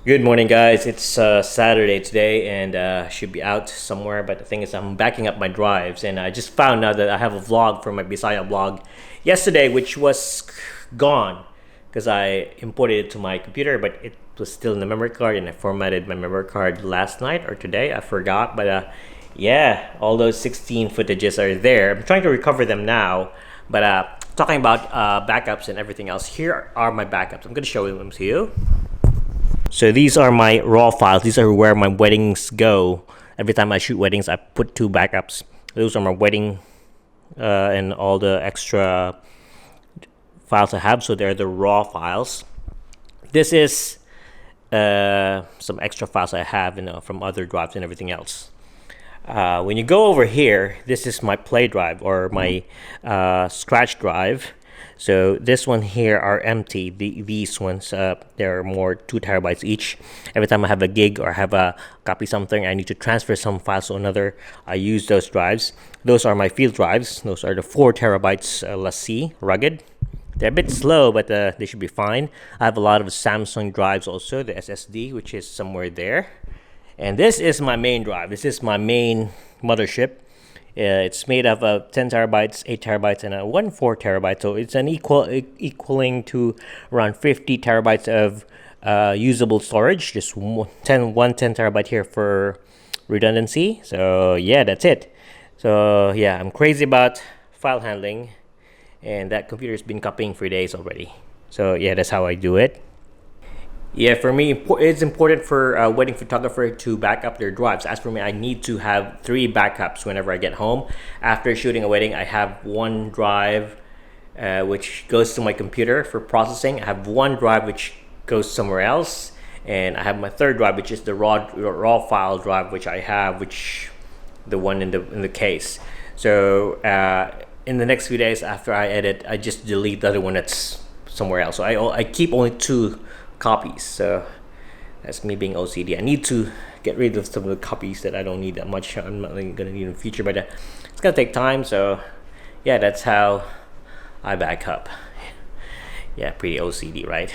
Good morning, guys. It's Saturday today, and should be out somewhere. But the thing is, I'm backing up my drives, and I just found out that I have a vlog from my Bisaya vlog yesterday, which was gone because I imported it to my computer, but it was still in the memory card, and I formatted my memory card last night or today. I forgot, but yeah, all those 16 footages are there. I'm trying to recover them now, but talking about backups and everything else, here are my backups. I'm going to show them to you. So these are my raw files. These are where my weddings go. Every time I shoot weddings, I put 2 backups. Those are my wedding and all the extra files I have. So they're the raw files. This is some extra files I have, from other drives and everything else. When you go over here, this is my play drive or my scratch drive. So this one here are empty. These ones, they're more 2 terabytes each. Every time I have a gig or have a copy something, I need to transfer some files to another, I use those drives. Those are my field drives. Those are the 4 terabytes lassie, rugged. They're a bit slow, but they should be fine. I have a lot of Samsung drives also, the SSD, which is somewhere there. And this is my main drive. This is my main mothership. It's made of 10 terabytes, 8 terabytes, and 4 terabytes. So it's equaling to around 50 terabytes of usable storage. Just one 10 terabyte here for redundancy. So yeah, that's it. So yeah, I'm crazy about file handling, and that computer's been copying for days already. So yeah, that's how I do it. Yeah, for me, it's important for a wedding photographer to back up their drives. As for me, I need to have 3 backups whenever I get home. After shooting a wedding, I have 1 drive which goes to my computer for processing. I have 1 drive which goes somewhere else, and I have my 3rd drive, which is the raw file drive, which I have, which the one in the case. So in the next few days after I edit, I just delete the other one that's somewhere else. So I keep only 2 copies. So that's me being OCD. I need to get rid of some of the copies that I don't need that much. I'm not really gonna need in the future, but it's gonna take time. So yeah, that's how I back up. Yeah, pretty OCD, right?